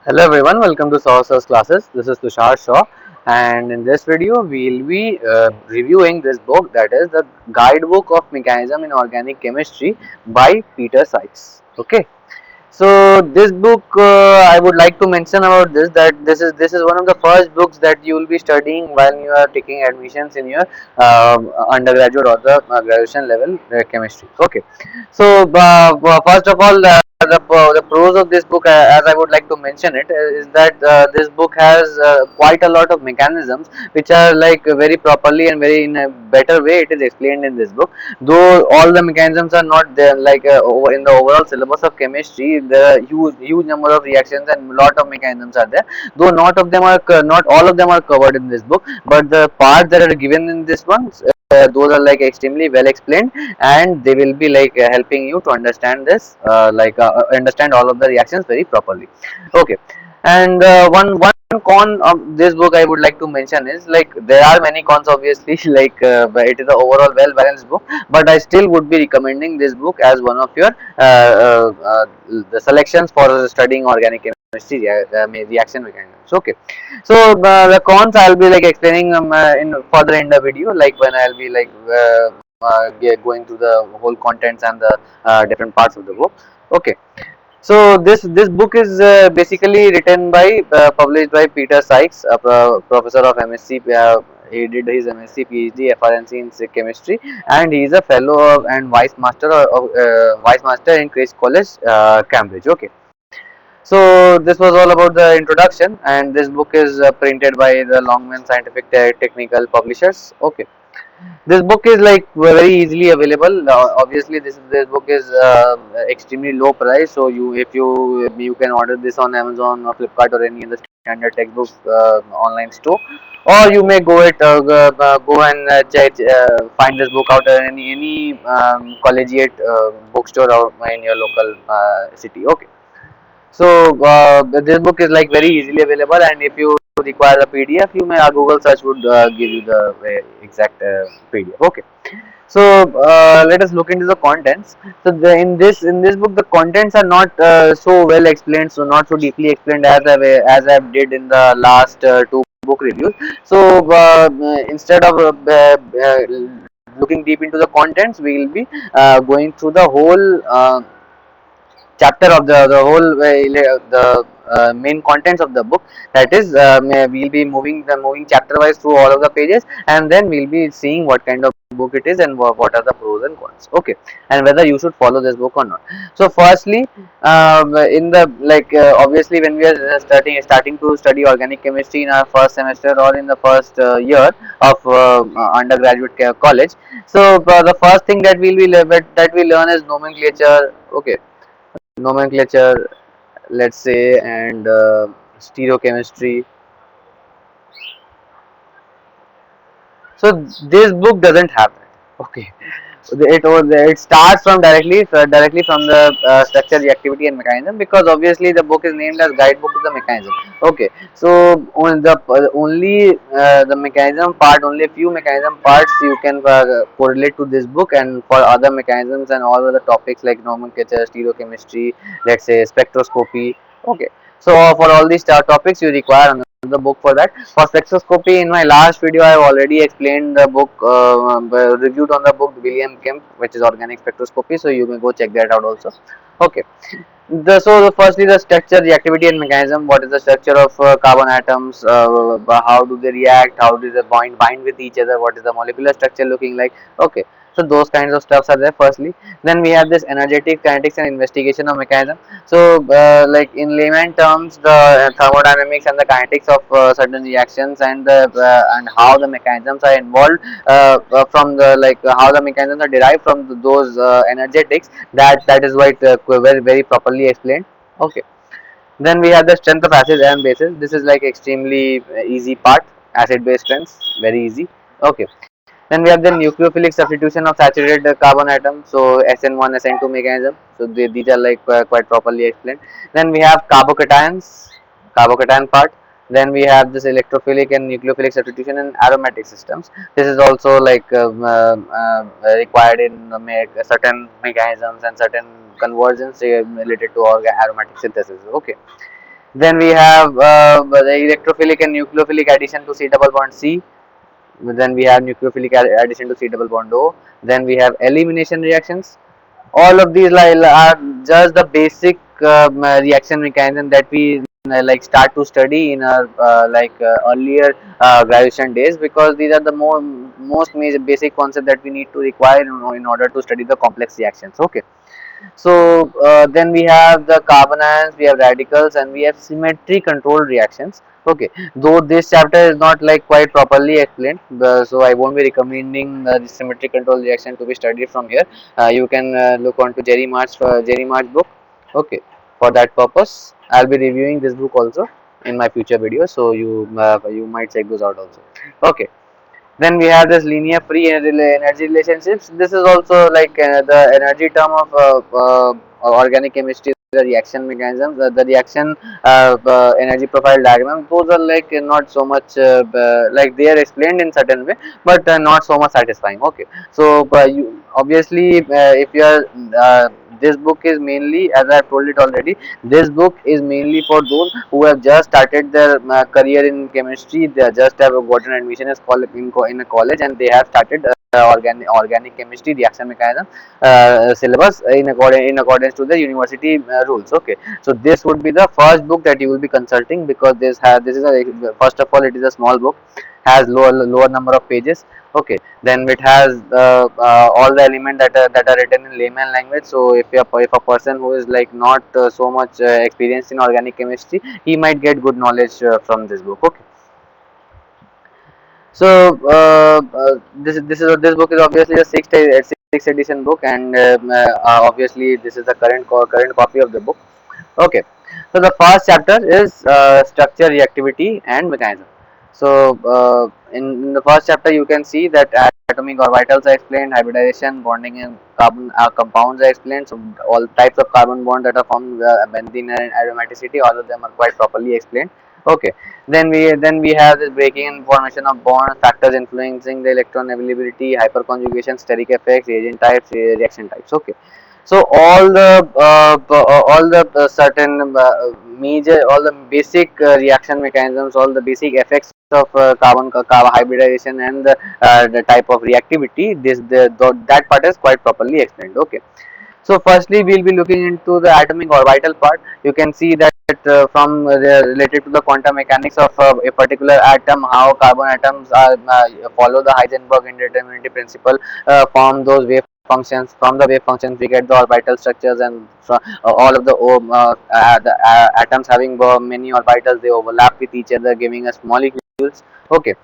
Hello everyone, welcome to Sir's classes. This is Tushar Shaw, and in this video we'll be reviewing this book, that is the Guidebook of Mechanism in Organic Chemistry by Peter Sykes. Okay, so this book, I would like to mention about this, that this is one of the first books that you will be studying while you are taking admissions in your undergraduate or the graduation level chemistry. Okay, so first of all, the pros of this book, as I would like to mention it, is that this book has quite a lot of mechanisms which are like very properly and very in a better way it is explained in this book. Though all the mechanisms are not there, like in the overall syllabus of chemistry, there are huge number of reactions and lot of mechanisms are there. Though not all of them are covered in this book, but the parts that are given in this one, those are like extremely well explained, and they will be like helping you to understand this, understand all of the reactions very properly. Okay, and one con of this book I would like to mention is, like, there are many cons obviously, like but it is an overall well balanced book, but I still would be recommending this book as one of your the selections for studying organic chemistry reaction mechanisms. Okay, so the cons I'll be like explaining in further in the video, like when I'll be like going through the whole contents and the different parts of the book. Okay, so this book is basically written by published by Peter Sykes, a professor of MSc. He did his MSc, PhD, FRNC in chemistry, and he is a fellow and vice master in Christ College, Cambridge. Okay, so this was all about the introduction, and this book is printed by the Longman Scientific Technical Publishers. Okay, this book is like very easily available. Obviously, this book is extremely low price, so you can order this on Amazon or Flipkart or any other standard textbook online store, or you may go and find this book out at any collegiate bookstore or in your local city. Okay, so this book is like very easily available, and if you require a PDF, you may Google search would give you the exact PDF. Okay, so let us look into the contents. So in this book, the contents are not so well explained, so not so deeply explained as I did in the last two book reviews. So instead of looking deep into the contents, we will be going through the whole. Chapter of the whole the main contents of the book, that is we'll be moving chapter wise through all of the pages, and then we'll be seeing what kind of book it is and what are the pros and cons. Okay, and whether you should follow this book or not. So firstly, in the obviously when we are starting to study organic chemistry in our first semester or in the first year of undergraduate college, so the first thing that we learn is nomenclature. Okay, nomenclature, let's say, and stereochemistry. So this book doesn't have that. Okay, it starts from directly from the structure, reactivity, and mechanism, because obviously the book is named as Guidebook to the Mechanism. Okay, so only the mechanism part, only a few mechanism parts you can correlate to this book, and for other mechanisms and all other topics like nomenclature, stereochemistry, let's say spectroscopy. Okay, so for all these topics you require the book for that. For spectroscopy, in my last video I have already explained the book, reviewed on the book William Kemp, which is organic spectroscopy, so you may go check that out also. Okay, firstly, the structure, reactivity, and mechanism. What is the structure of carbon atoms? How do they react? How do they bind with each other? What is the molecular structure looking like? Okay, so those kinds of stuffs are there firstly. Then we have this energetic kinetics and investigation of mechanism. So like in layman terms, the thermodynamics and the kinetics of certain reactions, and how the mechanisms are involved, from the how the mechanisms are derived from those energetics. That is why it very properly explained. Okay, then we have the strength of acids and bases. This is like extremely easy part. Acid base strengths, very easy. Okay, then we have the nucleophilic substitution of saturated carbon atoms, so SN1, SN2 mechanism. So these are like quite properly explained. Then we have carbocation part. Then we have this electrophilic and nucleophilic substitution in aromatic systems. This is also like required in certain mechanisms and certain conversions related to aromatic synthesis. Okay. Then we have the electrophilic and nucleophilic addition to C double bond C. Then we have nucleophilic addition to C double bond O. Then we have elimination reactions. All of these are just the basic reaction mechanism that we like start to study in our earlier graduation days, because these are the most major basic concept that we need to require in order to study the complex reactions. Okay. So then we have the carbon ions, we have radicals, and we have symmetry controlled reactions. Okay, though this chapter is not like quite properly explained, so I won't be recommending the symmetry control reaction to be studied from here. You can look on to Jerry March book. Okay, for that purpose, I'll be reviewing this book also in my future videos, so you might check those out also. Okay. Then we have this linear free energy relationships. This is also like the energy term of organic chemistry, the reaction mechanism, the reaction energy profile diagram. Those are like not so much like they are explained in certain way, but not so much satisfying. Okay, so you obviously if you are this book is mainly, as I have told it already, this book is mainly for those who have just started their career in chemistry. They just have gotten admission as in a college, and they have started organic chemistry reaction mechanism syllabus in accordance to the university rules. Okay, so this would be the first book that you will be consulting, because this is a, first of all, it is a small book, has lower number of pages. Okay, then it has all the elements that are written in layman language. So if a person who is like not so much experienced in organic chemistry, he might get good knowledge from this book. Okay, so this book is obviously a sixth edition book, and obviously this is the current copy of the book. Okay, so the first chapter is structure, reactivity, and mechanism. So in the first chapter, you can see that atomic orbitals are explained, hybridization, bonding, and carbon compounds are explained. So all types of carbon bond that are formed, benzene and aromaticity, all of them are quite properly explained. Okay, then we have this breaking and formation of bonds, factors influencing the electron availability, hyperconjugation, steric effects, reagent types, reaction types. Okay, so all the certain major, all the basic reaction mechanisms, all the basic effects of carbon hybridization, and the type of reactivity, that part is quite properly explained. Okay, so firstly, we'll be looking into the atomic orbital part. You can see that from related to the quantum mechanics of a particular atom, how carbon atoms are follow the Heisenberg indeterminacy principle, form those wave functions. From the wave functions, we get the orbital structures, and all of the atoms having many orbitals, they overlap with each other, giving us molecules. Okay,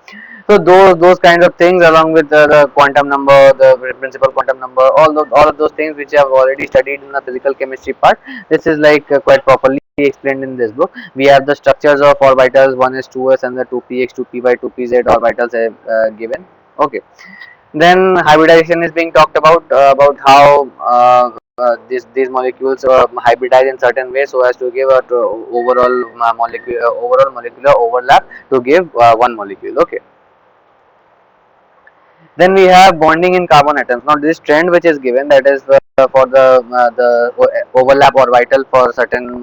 so those kinds of things, along with the quantum number, the principal quantum number, all of those things which I have already studied in the physical chemistry part, this is like quite properly explained in this book. We have the structures of orbitals, one is 2s and the 2px, 2py, 2pz orbitals given. Okay, then hybridization is being talked about how these molecules hybridize in certain ways so as to give a overall molecular overlap to give one molecule. Okay, then we have bonding in carbon atoms. Now this trend which is given, that is for the overlap orbital for certain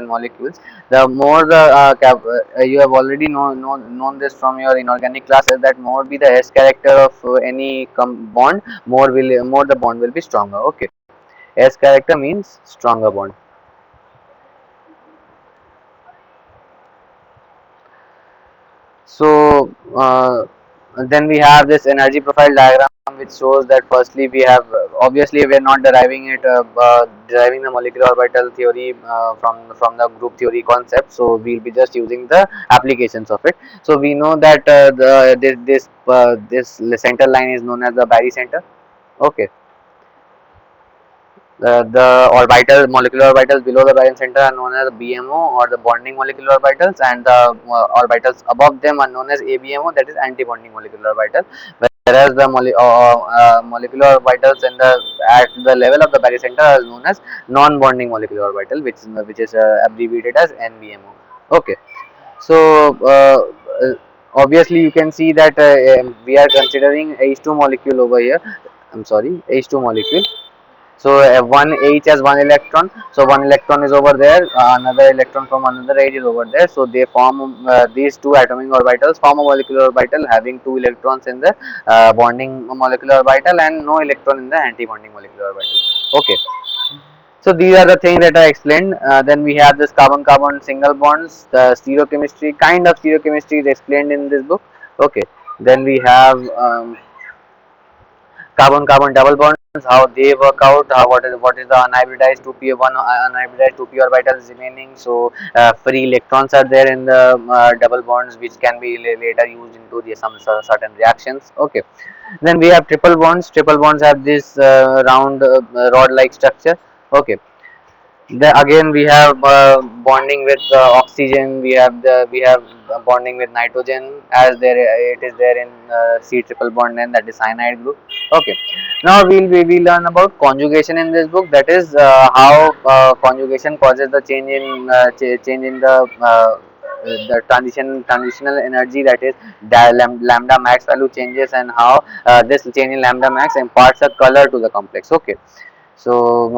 molecules. The more you have already known this from your inorganic classes, that more be the S character of any bond, more the bond will be stronger. Okay, S character means stronger bond. So then we have this energy profile diagram, which shows that firstly we have obviously we are not deriving the molecular orbital theory from the group theory concept, so we'll be just using the applications of it. So we know that this center line is known as the barycenter. Okay, the orbital molecular orbitals below the barycenter are known as BMO, or the bonding molecular orbitals, and the orbitals above them are known as ABMO, that is anti-bonding molecular orbital. Whereas the molecular orbitals at the level of the barycenter are known as non-bonding molecular orbital, which is abbreviated as NBMO. Okay, so obviously you can see that we are considering H2 molecule over here. I'm sorry, H2 molecule. So one each has one electron. So one electron is over there, another electron from another edge is over there. So they form these two atomic orbitals form a molecular orbital having two electrons in the bonding molecular orbital and no electron in the anti-bonding molecular orbital. Okay. So these are the things that I explained. Then we have this carbon-carbon single bonds. The stereochemistry, kind of stereochemistry, is explained in this book. Okay. Then we have carbon-carbon double bonds, how they work out, how what is the unhybridized 2p one unhybridized 2p orbitals remaining. So free electrons are there in the double bonds, which can be later used into the some certain reactions. Okay. Then we have triple bonds. Triple bonds have this round rod-like structure. Okay. Then again we have bonding with oxygen. We have bonding with nitrogen, as there it is there in C triple bond, and that is cyanide group. Okay. Now we will learn about conjugation in this book. That is how conjugation causes the change in the transitional energy, that is lambda max value changes, and how this change in lambda max imparts a color to the complex. Okay. So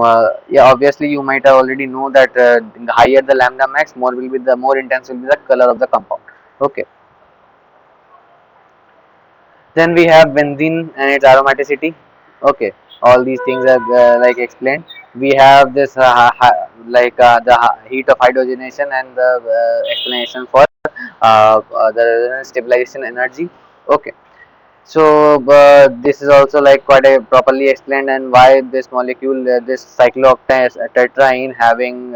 yeah, obviously you might have already know that the higher the lambda max, more intense will be the color of the compound. Okay. Then we have benzene and its aromaticity. Okay, all these things are like explained. We have this the heat of hydrogenation and the explanation for the resonance stabilization energy. Okay. So this is also like quite a properly explained, and why this molecule, this cyclooctatetraene having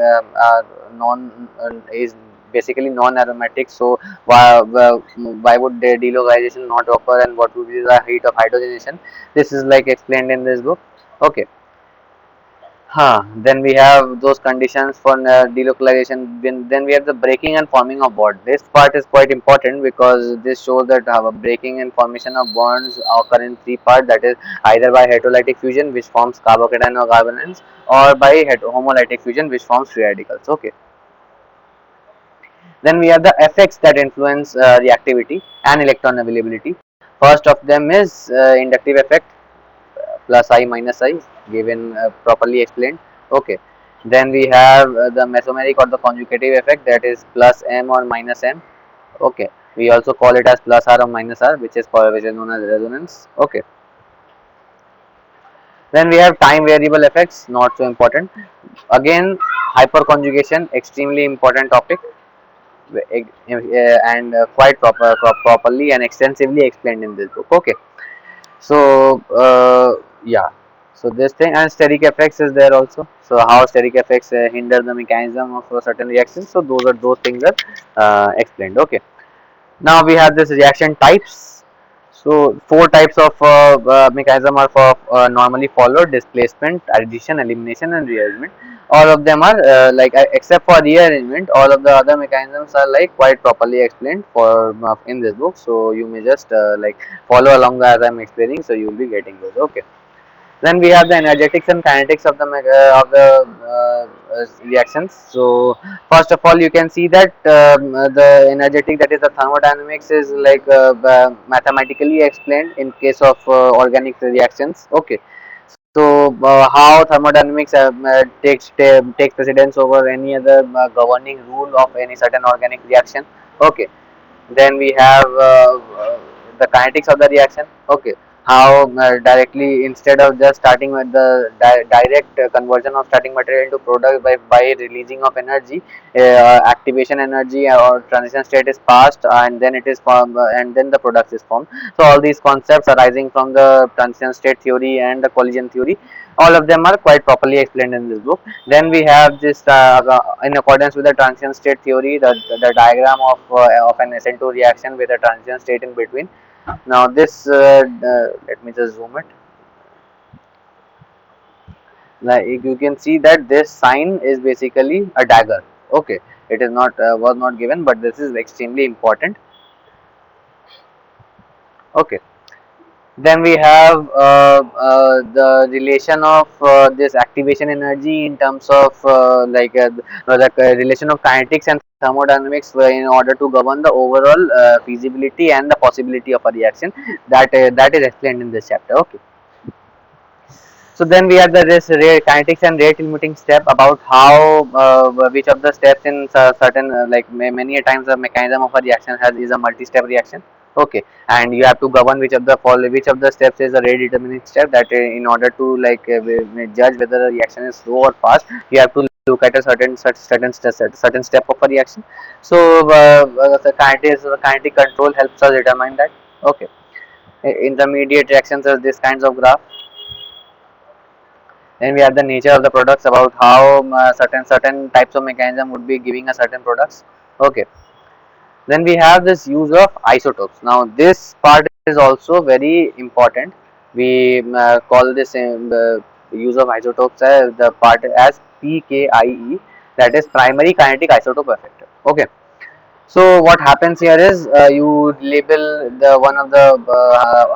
non is basically non-aromatic. So why would the delocalization not occur, and what would be the heat of hydrogenation? This is like explained in this book. Okay. Then we have those conditions for delocalization. Then we have the breaking and forming of bond. This part is quite important because this shows that breaking and formation of bonds occur in three parts. That is either by heterolytic fusion, which forms carbocation or carbanions, or by homolytic fusion, which forms free radicals. Okay. Then we have the effects that influence reactivity and electron availability. First of them is inductive effect, plus I minus I, given properly explained. Okay. Then we have the mesomeric or the conjugative effect, that is plus M or minus M. Okay. We also call it as plus R or minus R, which is known as resonance. Okay. Then we have time variable effects, not so important. Again, hyperconjugation, extremely important topic, and properly and extensively explained in this book. Okay. So yeah, so this thing, and steric effects is there also. So how steric effects hinder the mechanism of certain reactions. So those things are explained. Okay. Now we have this reaction types. So four types of mechanism are normally followed: displacement, addition, elimination, and rearrangement. All of them are except for rearrangement, all of the other mechanisms are like quite properly explained for in this book. So you may just like follow along as I am explaining. So you will be getting those. Okay. Then we have the energetics and kinetics of the reactions. So first of all, you can see that the energetic, that is the thermodynamics, is like mathematically explained in case of organic reactions. Okay. So how thermodynamics takes precedence over any other governing rule of any certain organic reaction. Okay. Then we have the kinetics of the reaction. Okay. How directly, instead of just starting with the direct conversion of starting material into product by releasing of energy, activation energy or transition state is passed, and then it is formed, and then the product is formed. So all these concepts arising from the transition state theory and the collision theory, all of them are quite properly explained in this book. Then we have this in accordance with the transition state theory, the diagram of an SN2 reaction with a transition state in between. Now this let me just zoom it. Like you can see that this sign is basically a dagger. Okay, it is not was not given, but this is extremely important. Okay. Then we have the relation of this activation energy in terms of relation of kinetics and thermodynamics in order to govern the overall feasibility and the possibility of a reaction, that is explained in this chapter. Okay. So then we have the this rate kinetics and rate limiting step about how which of the steps in certain like many a times the mechanism of a reaction has is a multi-step reaction. Okay, and you have to govern which of the steps is a rate determining step, that in order to like judge whether a reaction is slow or fast, you have to look at a certain step of a reaction. So the kinetic control helps us determine that. Okay, intermediate reactions are these kinds of graph. Then we have the nature of the products, about how certain types of mechanism would be giving a certain products. Okay, then we have this use of isotopes. Now this part is also very important. We call this use of isotopes as the part as PKIE, that is primary kinetic isotope effect. Okay, so what happens here is you label the one of the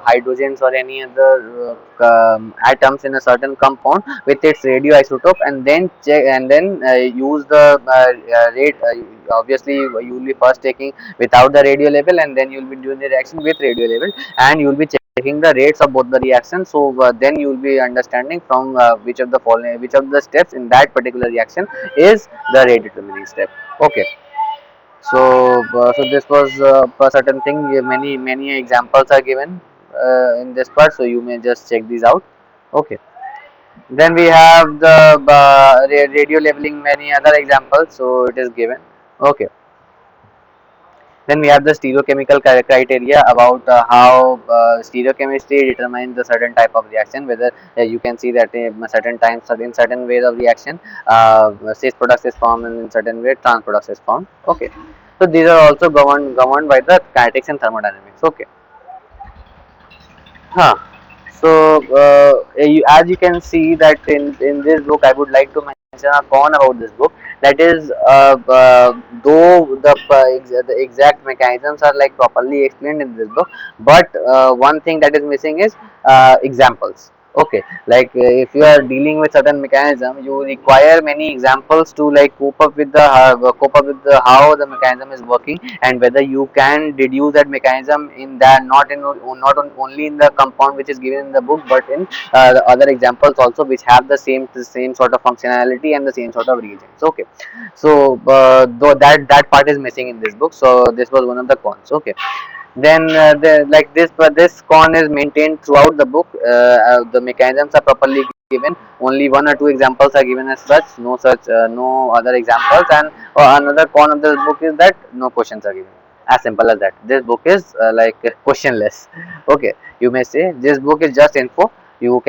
hydrogens or any other atoms in a certain compound with its radioisotope, and then check and then use the rate. Obviously, you will be first taking without the radio label, and then you will be doing the reaction with radio label, and you will be checking the rates of both the reactions. So then you will be understanding from which of the steps in that particular reaction is the rate determining step. Okay. So this was a certain thing. Many examples are given in this part, so you may just check these out. Okay. Then we have the radio labeling, many other examples. So it is given. Okay. Then we have the stereochemical criteria about how stereochemistry determines the certain type of reaction. Whether you can see that in certain times, in certain ways of reaction, cis products is formed, and in certain way trans products is formed. Okay, so these are also governed by the kinetics and thermodynamics. Okay, huh. So as you can see that in this book, I would like to mention a con about this book. That is, though the exact mechanisms are like properly explained in this book, but one thing that is missing is examples. Okay, like if you are dealing with certain mechanism, you require many examples to like cope up with the how the mechanism is working, and whether you can deduce that mechanism in that, not only in the compound which is given in the book, but in the other examples also, which have the same sort of functionality and the same sort of reagents. Okay, so though that part is missing in this book, so this was one of the cons. Okay, then like this, but this con is maintained throughout the book. The mechanisms are properly given, only one or two examples are given as such, no other examples. And another con of this book is that no questions are given, as simple as that. This book is like questionless. Okay, you may say this book is just info. You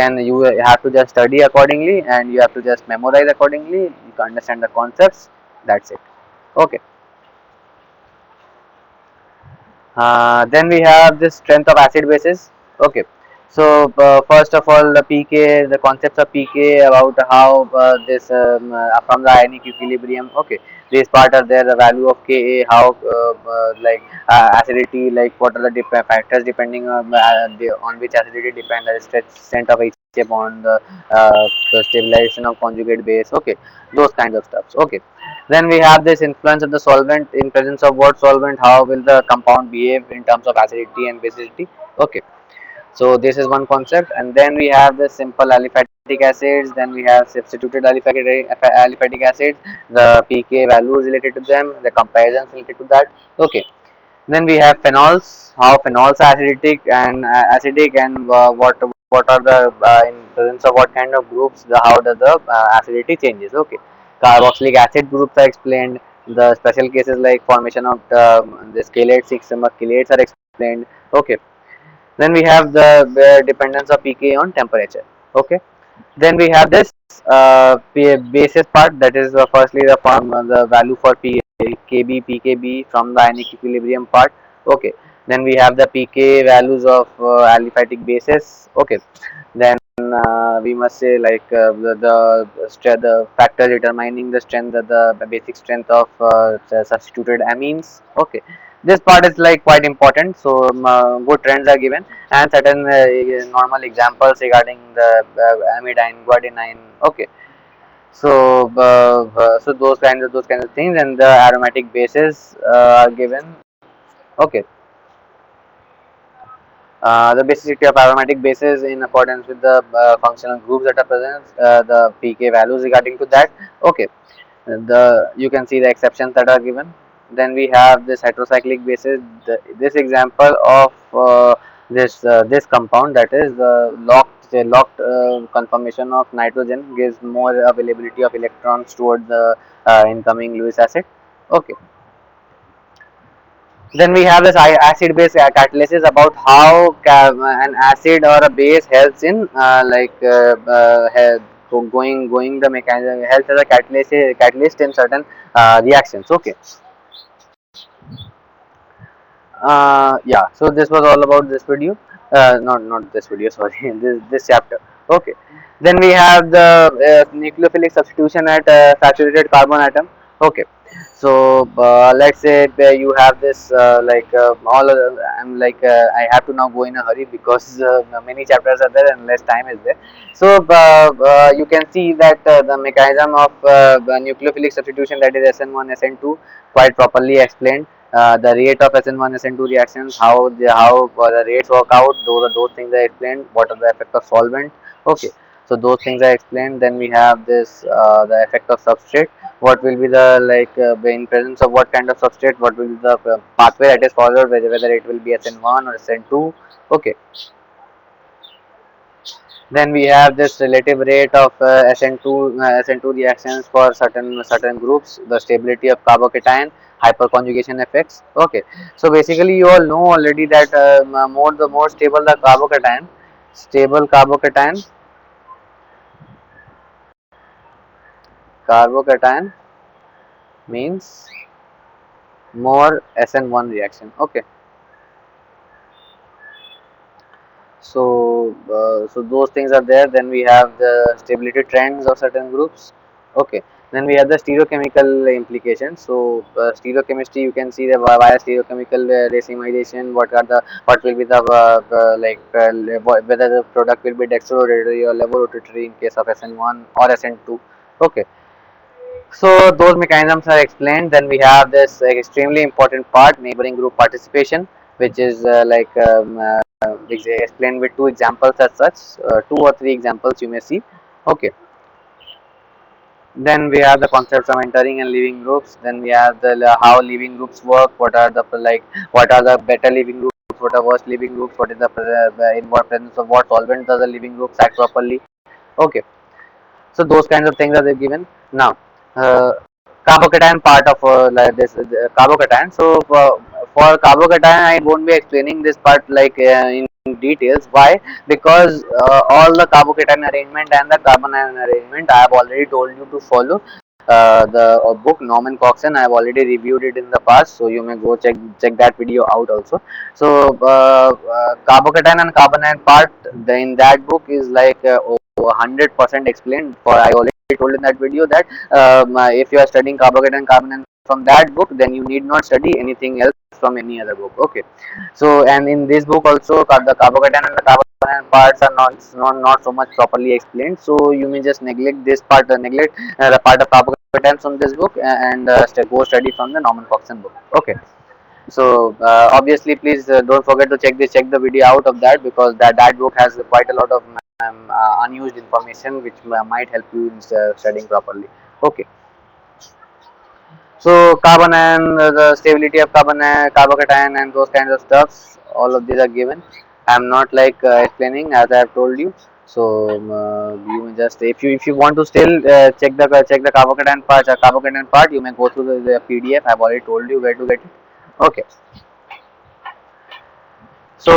have to just study accordingly, and you have to just memorize accordingly. You can understand the concepts, that's it. Okay. Then we have this strength of acid bases. Okay, so first of all, the pK, the concepts of pK, about how this from the ionic equilibrium. Okay, this part are there, the value of Ka, how like acidity, like what are the factors depending on which acidity depend, the strength of HA bond, the stabilization of conjugate base. Okay, those kinds of stuffs. Okay, then we have this influence of the solvent. In presence of what solvent, how will the compound behave in terms of acidity and basicity. Okay, so this is one concept. And then we have the simple aliphatic acids, then we have substituted aliphatic acids, the pK values related to them, the comparisons related to that. Okay, then we have phenols, how phenols are acidic, and what are the in presence of what kind of groups, the how does the acidity changes. Okay, carboxylic acid groups are explained. The special cases like formation of the chelate, 6 chelates are explained. Okay, then we have the dependence of pK on temperature. Okay, then we have this basis part, that is firstly the form the value for Kb, pKb from the ionic equilibrium part. Okay, then we have the pK values of aliphatic bases. Okay, then we must say like the factor determining the strength, the basic strength of substituted amines. Okay, this part is like quite important. So good trends are given, and certain normal examples regarding the amidine, guanidine. Okay, so so those kinds of things, and the aromatic bases are given. Okay, The basicity of aromatic bases in accordance with the functional groups that are present, the pK values regarding to that. Okay, the you can see the exceptions that are given. Then we have this heterocyclic bases. This example of this compound, that is the locked conformation of nitrogen, gives more availability of electrons towards the incoming Lewis acid. Okay, then we have this acid base catalysis, about how an acid or a base helps in going the mechanism, helps as a catalyst in certain reactions. Okay, yeah, so this was all about this video, not this video, sorry, this chapter. Okay, then we have the nucleophilic substitution at saturated carbon atom. Okay, so let's say you have this I'm like I have to now go in a hurry because many chapters are there and less time is there. So you can see that the mechanism of the nucleophilic substitution, that is SN1 SN2, quite properly explained. The rate of SN1 SN2 reactions, how the rates work out, those things are explained. What are the effect of solvent? Okay, so those things are explained. Then we have this the effect of substrate. What will be the in presence of what kind of substrate, what will be the pathway that is followed, whether it will be SN1 or SN2. Okay, then we have this relative rate of SN2 reactions for certain groups, the stability of carbocation, hyperconjugation effects. Okay, so basically you all know already that the more stable the carbocation means more SN1 reaction. Okay, so those things are there. Then we have the stability trends of certain groups. Okay, then we have the stereochemical implications. So stereochemistry, you can see the via stereochemical racemization, what will be the whether the product will be dextrorotatory or levorotatory in case of SN1 or SN2. Okay, so those mechanisms are explained. Then we have this extremely important part, neighboring group participation, which is explained with two examples as such, two or three examples you may see. Okay, then we have the concepts of entering and leaving groups. Then we have the how leaving groups work. What are the better leaving groups? What are worst leaving groups? What is the in what presence of what solvent does the leaving groups act properly? Okay, so those kinds of things are they given. Now carbocation part of this carbocation. So for carbocation I won't be explaining this part in details. Why? Because all the carbocation arrangement and the carbon ion arrangement I have already told you to follow. The book Norman Coxon, I have already reviewed it in the past, so you may go check that video out also. So carbocation and carbon ion part in that book is 100% explained. For I already told in that video that if you are studying carbocation and carbon ion from that book, then you need not study anything else from any other book. Okay, so and in this book also the carbocation and the carbon ion parts are not so much properly explained, so you may just neglect this part, neglect the part of carbocation from this book, and go study from the Norman Coxon book. Okay, so obviously please don't forget to check the video out of that, because that book has quite a lot of unused information which might help you in studying properly. Okay, so carbon and the stability of carbocation and those kinds of stuffs, all of these are given. I am not explaining, as I have told you. So you may just, if you want to still check the carbocation part, you may go through the PDF. I have already told you where to get it. Okay, so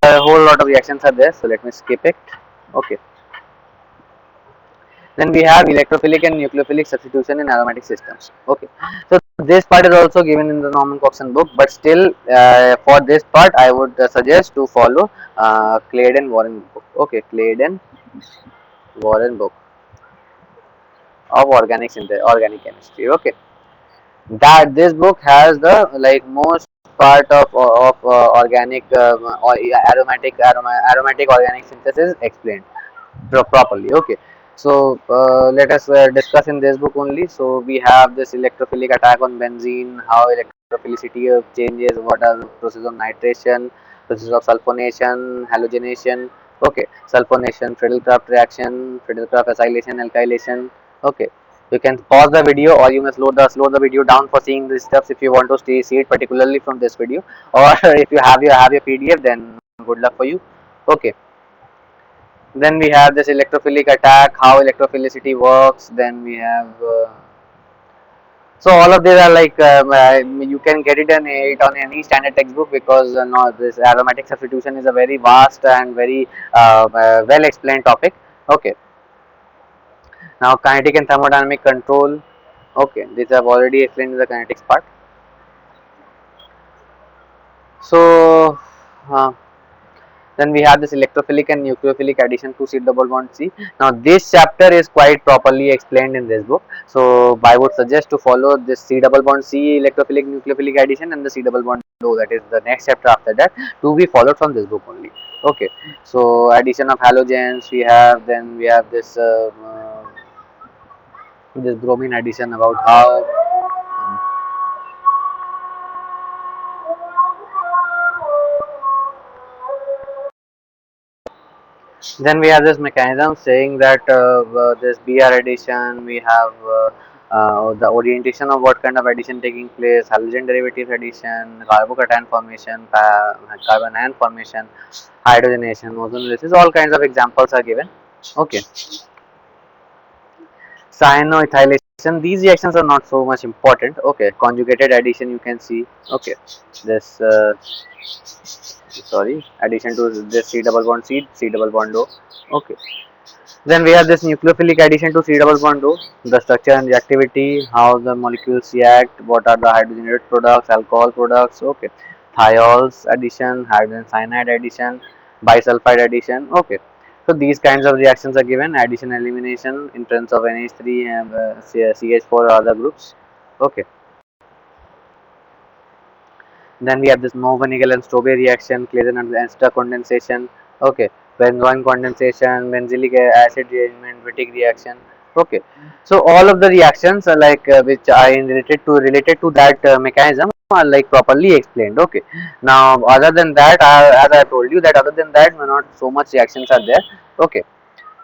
a whole lot of reactions are there. So let me skip it. Okay. Then we have electrophilic and nucleophilic substitution in aromatic systems. Okay, so this part is also given in the Norman Coxon book, but still for this part I would suggest to follow Claydon Warren book. Okay, Claydon Warren book of organic chemistry. Okay, that this book has the most part of organic or aromatic organic synthesis explained properly. Okay, so let us discuss in this book only. So we have this electrophilic attack on benzene, how electrophilicity changes, what are the process of nitration, process of sulfonation, halogenation. Okay, sulfonation, Friedel-Crafts reaction, Friedel-Crafts acylation, alkylation. Okay, you can pause the video, or you may slow the video down for seeing these steps if you want to see it particularly from this video, or if you have your PDF, then good luck for you. Okay, then we have this electrophilic attack, how electrophilicity works. Then we have so all of these are like you can get it on any standard textbook, because no, this aromatic substitution is a very vast and very well explained topic. Okay, now kinetic and thermodynamic control. Okay, these have already explained in the kinetics part. So uh, then we have this electrophilic and nucleophilic addition to C double bond C. Now this chapter is quite properly explained in this book. So I would suggest to follow this C double bond C electrophilic nucleophilic addition and the C double bond O, that is the next chapter after that, to be followed from this book only. Okay. So addition of halogens we have, then we have this bromine addition, about how then we have this mechanism saying that this BR addition, we have the orientation of what kind of addition taking place, halogen derivatives addition, carbocation formation, carbon ion formation, hydrogenation, ozonolysis, all kinds of examples are given. Okay. Cyanoethylation, these reactions are not so much important. Okay, conjugated addition you can see. Okay, this sorry, addition to this C double bond C, C double bond O. Okay, then we have this nucleophilic addition to C double bond O, the structure and reactivity, how the molecules react, what are the hydrogenated products, alcohol products. Okay, thiols addition, hydrogen cyanide addition, bisulfide addition. Okay, so these kinds of reactions are given. Addition, elimination in terms of NH3 and CH4 or other groups. Okay, then we have this Moe-Van and Stobbe reaction, Claisen and ester condensation. Okay, benzoin condensation, benzylic acid rearrangement, Wittig reaction. Okay, so all of the reactions are like which are related to that mechanism are like properly explained. Okay, now other than that, as I told you that other than that, not so much reactions are there. Okay,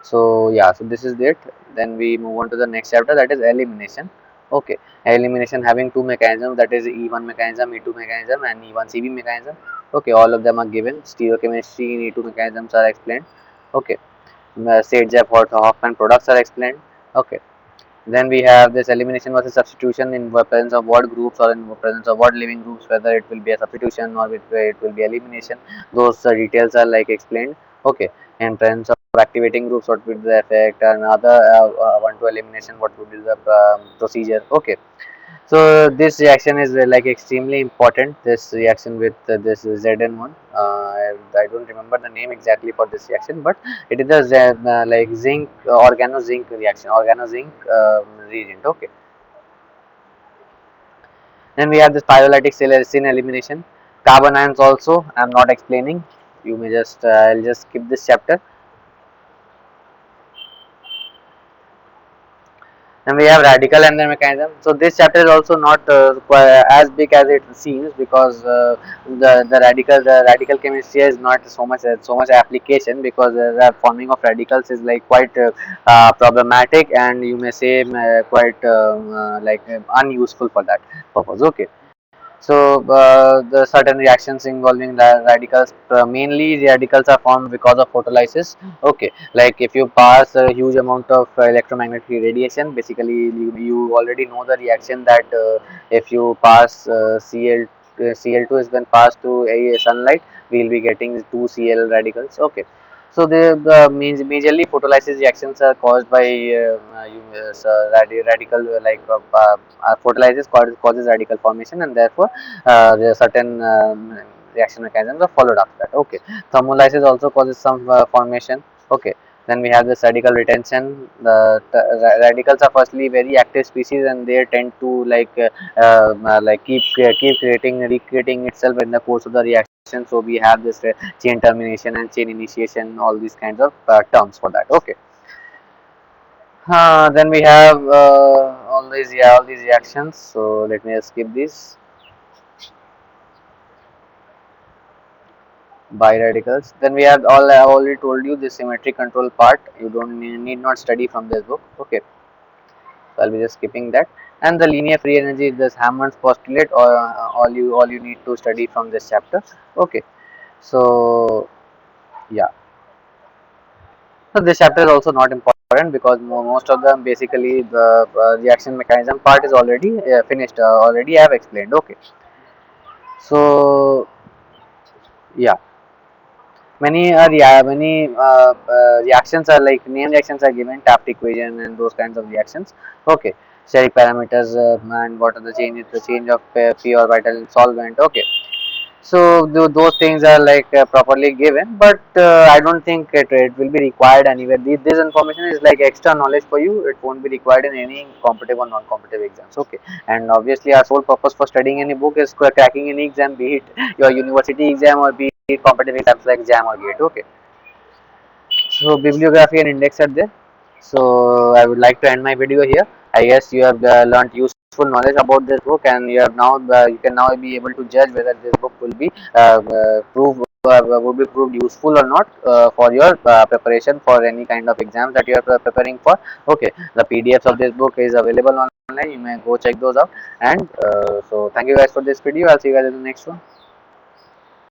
so yeah, so this is it. Then we move on to the next chapter, that is elimination. Okay, elimination having two mechanisms, that is E1 mechanism, E2 mechanism and E1CB mechanism. Okay, all of them are given. Stereochemistry in E2 mechanisms are explained. Okay, Sadzev Hoffman products are explained. Okay, then we have this elimination versus substitution in presence of what groups or in presence of what living groups, whether it will be a substitution or it will be elimination. Those details are like explained. Okay, in presence of activating groups, what would be the effect, and other one to elimination, what would be the procedure. Okay, so this reaction is like extremely important. This reaction with this Zn1. I don't remember the name exactly for this reaction, but it is the like zinc organo zinc reaction, organo zinc reagent. Okay. Then we have this pyrolytic sin elimination. Carbon ions also. I am not explaining. You may just I'll just skip this chapter. Then we have radical and their mechanism. So this chapter is also not as big as it seems, because the radical chemistry is not so much application, because the forming of radicals is like quite problematic, and you may say quite like unuseful for that purpose. Okay. So the certain reactions involving the radicals, mainly radicals are formed because of photolysis. Okay, like if you pass a huge amount of electromagnetic radiation, basically you already know the reaction that if you pass Cl2 is when passed to a sunlight, we will be getting two Cl radicals. Okay, so the majorly photolysis reactions are caused by radical photolysis causes radical formation, and therefore there are certain reaction mechanisms are followed after that. Okay, thermolysis also causes some formation. Okay, then we have this radical retention. The radicals are firstly very active species, and they tend to keep creating recreating itself in the course of the reaction. So we have this chain termination and chain initiation, all these kinds of terms for that. Okay. Then we have all these reactions. So let me just skip this. Biradicals. Then we have all, I already told you the symmetric control part. You don't need not study from this book. Okay, so I'll be just skipping that. And the linear free energy is this Hammond's postulate, or all you need to study from this chapter. Okay, so yeah. So this chapter is also not important because most of them, basically the reaction mechanism part is already finished. Already I have explained. Okay, so yeah. Reactions are like name reactions are given, Taft equation and those kinds of reactions. Okay, steric parameters, and what are the changes, the change of P orbital solvent. Okay, so those things are like properly given, but I don't think it will be required anywhere. This information is like extra knowledge for you. It won't be required in any competitive or non-competitive exams. Okay, and obviously our sole purpose for studying any book is cracking any exam, be it your university exam or be it competitive exams like JAM or GATE. Okay, so bibliography and index are there. So I would like to end my video here. I guess you have learnt useful knowledge about this book, and you can now be able to judge whether this book will be would be proved useful or not for your preparation for any kind of exams that you are preparing for. Okay, the PDFs of this book is available online. You may go check those out. And so thank you guys for this video. I'll see you guys in the next one.